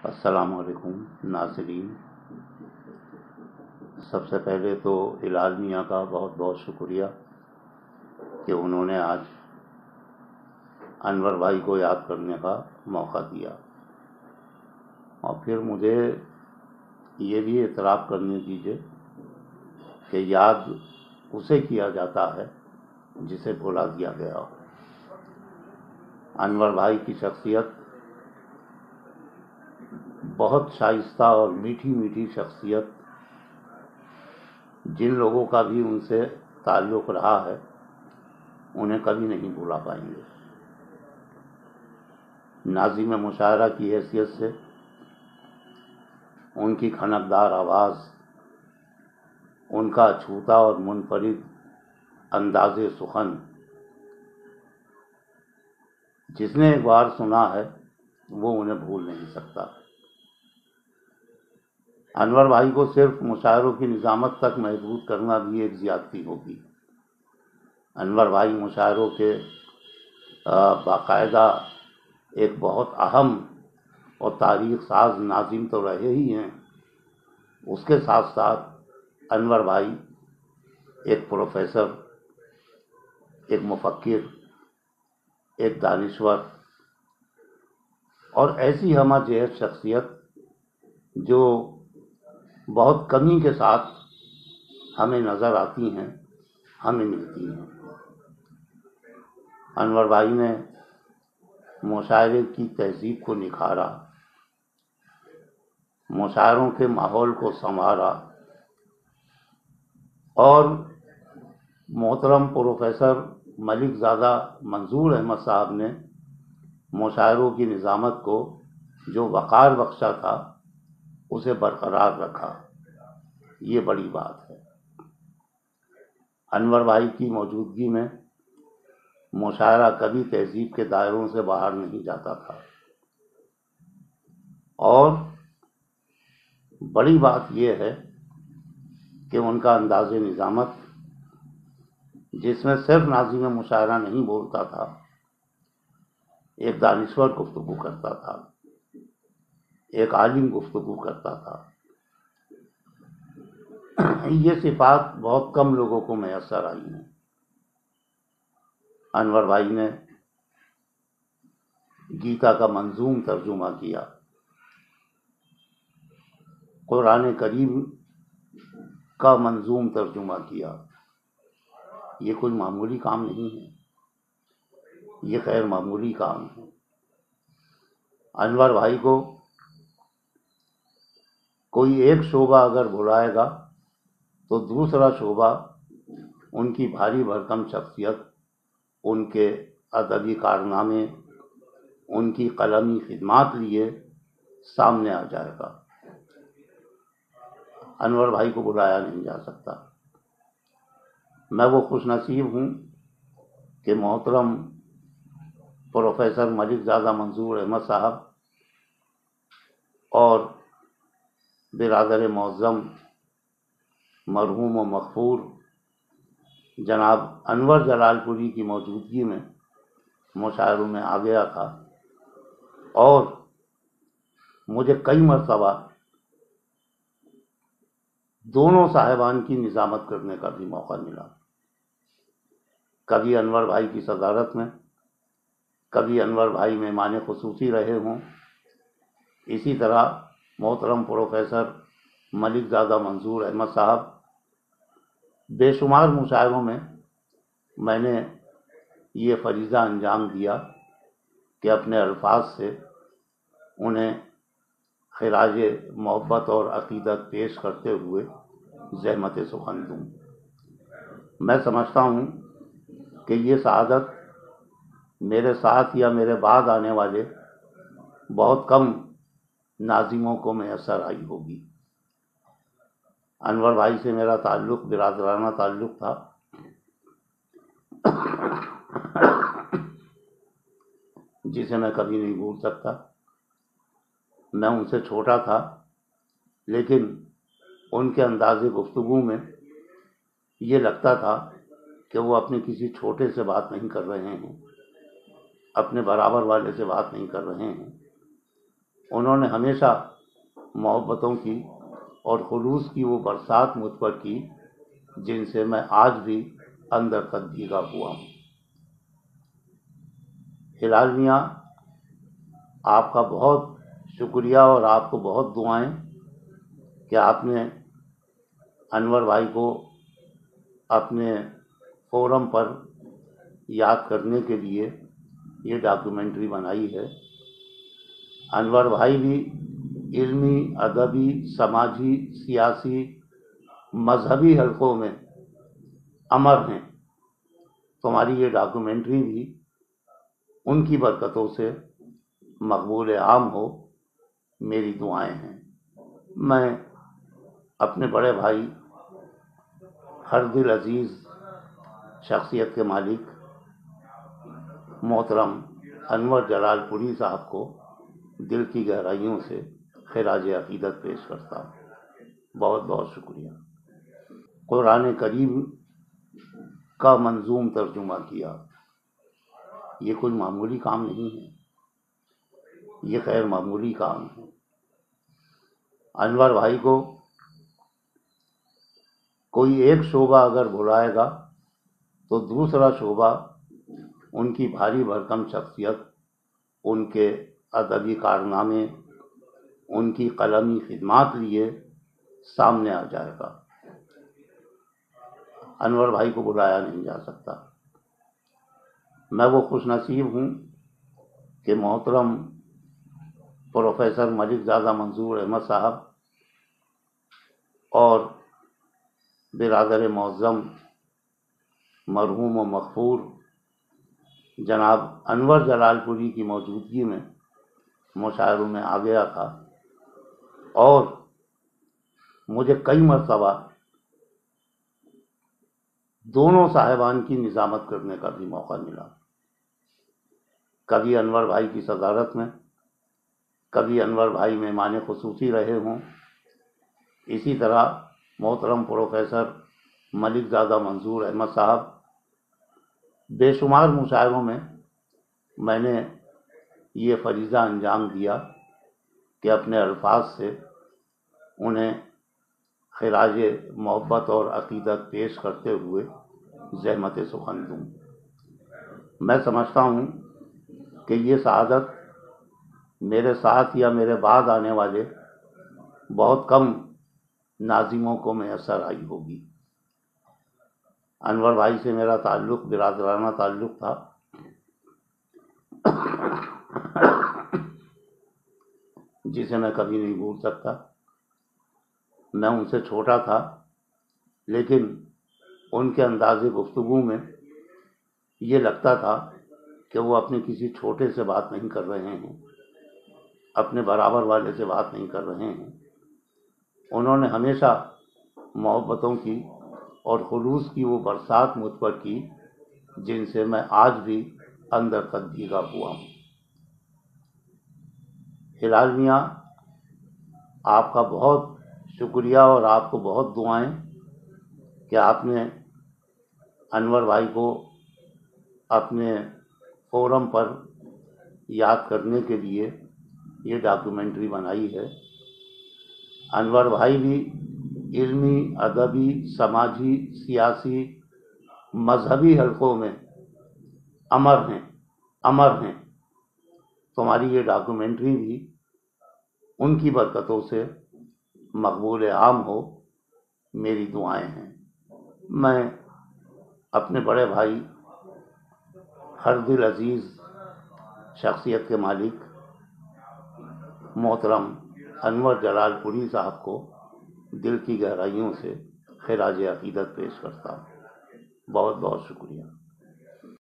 السلام علیکم ناظرین، سب سے پہلے تو ہلال میاں کا بہت بہت شکریہ کہ انہوں نے آج انور بھائی کو یاد کرنے کا موقع دیا، اور پھر مجھے یہ بھی اعتراف کرنے دیجیے کہ یاد اسے کیا جاتا ہے جسے بھلا دیا گیا ہو۔ انور بھائی کی شخصیت بہت شائستہ اور میٹھی میٹھی شخصیت، جن لوگوں کا بھی ان سے تعلق رہا ہے انہیں کبھی نہیں بھلا پائیں گے۔ ناظم مشاعرہ کی حیثیت سے ان کی کھنکدار آواز، ان کا چھوٹا اور منفرد انداز سخن، جس نے ایک بار سنا ہے وہ انہیں بھول نہیں سکتا۔ انور بھائی کو صرف مشاعروں کی نظامت تک محدود کرنا بھی ایک زیادتی ہوگی۔ انور بھائی مشاعروں کے باقاعدہ ایک بہت اہم اور تاریخ ساز ناظم تو رہے ہی ہیں، اس کے ساتھ ساتھ انور بھائی ایک پروفیسر، ایک مفکر، ایک دانشور اور ایسی ہمہ جہت شخصیت جو بہت کمی کے ساتھ ہمیں نظر آتی ہیں، ہمیں ملتی ہیں۔ انور بھائی نے مشاعرے کی تہذیب کو نکھارا، مشاعروں کے ماحول کو سنوارا، اور محترم پروفیسر ملک زادہ منظور احمد صاحب نے مشاعروں کی نظامت کو جو وقار بخشا تھا اسے برقرار رکھا، یہ بڑی بات ہے۔ انور بھائی کی موجودگی میں مشاعرہ کبھی تہذیب کے دائروں سے باہر نہیں جاتا تھا، اور بڑی بات یہ ہے کہ ان کا انداز نظامت، جس میں صرف ناظم مشاعرہ نہیں بولتا تھا، ایک دانشور گفتگو کرتا تھا، ایک عالم گفتگو کرتا تھا، یہ صفات بہت کم لوگوں کو میسر آئی ہیں۔ انور بھائی نے گیتا کا منظوم ترجمہ کیا، قرآن کریم کا منظوم ترجمہ کیا، یہ کوئی معمولی کام نہیں ہے، یہ غیر معمولی کام ہے۔ انور بھائی کو کوئی ایک شعبہ اگر بلائے گا تو دوسرا شعبہ ان کی بھاری بھرکم شخصیت، ان کے ادبی کارنامے، ان کی قلمی خدمات لیے سامنے آ جائے گا۔ انور بھائی کو بلایا نہیں جا سکتا۔ میں وہ خوش نصیب ہوں کہ محترم پروفیسر ملک زادہ منظور احمد صاحب اور برادر معظم مرحوم و مغفور جناب انور جلال پوری کی موجودگی میں مشاعروں میں آ گیا تھا، اور مجھے کئی مرتبہ دونوں صاحبان کی نظامت کرنے کا بھی موقع ملا، کبھی انور بھائی کی صدارت میں، کبھی انور بھائی مہمان خصوصی رہے ہوں۔ اسی طرح محترم پروفیسر ملک زادہ منظور احمد صاحب، بے شمار مشاعروں میں میں نے یہ فریضہ انجام دیا کہ اپنے الفاظ سے انہیں خراج محبت اور عقیدت پیش کرتے ہوئے زحمت سخن دوں۔ میں سمجھتا ہوں کہ یہ سعادت میرے ساتھ یا میرے بعد آنے والے بہت کم ناظموں کو میسر آئی ہوگی۔ انور بھائی سے میرا تعلق برادرانہ تعلق تھا، جسے میں کبھی نہیں بھول سکتا۔ میں ان سے چھوٹا تھا، لیکن ان کے انداز گفتگو میں یہ لگتا تھا کہ وہ اپنے کسی چھوٹے سے بات نہیں کر رہے ہیں، اپنے برابر والے سے بات نہیں کر رہے ہیں، انہوں نے ہمیشہ محبتوں کی اور خلوص کی وہ برسات مجھ پر کی جن سے میں آج بھی اندر تک بھیگا ہوا ہوں۔ ہلال میاں، آپ کا بہت شکریہ اور آپ کو بہت دعائیں کہ آپ نے انور بھائی کو اپنے فورم پر یاد کرنے کے لیے یہ ڈاکیومنٹری بنائی ہے۔ انور بھائی بھی علمی، ادبی، سماجی، سیاسی، مذہبی حلقوں میں امر ہیں۔ تمہاری یہ ڈاکیومنٹری بھی ان کی برکتوں سے مقبول عام ہو، میری دعائیں ہیں۔ میں اپنے بڑے بھائی، ہر دل عزیز شخصیت کے مالک محترم انور جلال پوری صاحب کو دل کی گہرائیوں سے خراج عقیدت پیش کرتا ہوں۔ بہت بہت شکریہ۔ قرآن کریم کا منظوم ترجمہ کیا، یہ کوئی معمولی کام نہیں ہے، یہ غیر معمولی کام ہے۔ انور بھائی کو کوئی ایک شعبہ اگر بلائے گا تو دوسرا شعبہ ان کی بھاری بھرکم شخصیت، ان کے ادبی کارنامے، ان کی قلمی خدمات لیے سامنے آ جائے گا۔ انور بھائی کو بلایا نہیں جا سکتا۔ میں وہ خوش نصیب ہوں کہ محترم پروفیسر ملک زادہ منظور احمد صاحب اور برادر معظم مرحوم و مغفور جناب انور جلال پوری کی موجودگی میں مشاعروں میں آ گیا تھا، اور مجھے کئی مرتبہ دونوں صاحبان کی نظامت کرنے کا بھی موقع ملا۔ کبھی انور بھائی کی صدارت میں، کبھی انور بھائی مہمان خصوصی رہے ہوں۔ اسی طرح محترم پروفیسر ملک زادہ منظور احمد صاحب، بے شمار مشاعروں میں نے یہ فریضہ انجام دیا کہ اپنے الفاظ سے انہیں خراج محبت اور عقیدت پیش کرتے ہوئے زحمت سخن دوں۔ میں سمجھتا ہوں کہ یہ سعادت میرے ساتھ یا میرے بعد آنے والے بہت کم ناظموں کو میسر آئی ہوگی۔ انور بھائی سے میرا تعلق برادرانہ تعلق تھا، جسے میں کبھی نہیں بھول سکتا۔ میں ان سے چھوٹا تھا، لیکن ان کے انداز گفتگو میں یہ لگتا تھا کہ وہ اپنے کسی چھوٹے سے بات نہیں کر رہے ہیں، اپنے برابر والے سے بات نہیں کر رہے ہیں۔ انہوں نے ہمیشہ محبتوں کی اور خلوص کی وہ برسات مجھ پر کی جن سے میں آج بھی اندر تک بھیگا ہوا ہوں۔ ہلال میاں، آپ کا بہت شکریہ اور آپ کو بہت دعائیں کہ آپ نے انور بھائی کو اپنے فورم پر یاد کرنے کے لیے یہ ڈاکیومنٹری بنائی ہے۔ انور بھائی بھی علمی، ادبی، سماجی، سیاسی، مذہبی حلقوں میں امر ہیں۔ تمہاری یہ ڈاکیومنٹری بھی ان کی برکتوں سے مقبول عام ہو، میری دعائیں ہیں۔ میں اپنے بڑے بھائی، ہر دل عزیز شخصیت کے مالک محترم انور جلال پوری صاحب کو دل کی گہرائیوں سے خراج عقیدت پیش کرتا ہوں۔ بہت بہت شکریہ۔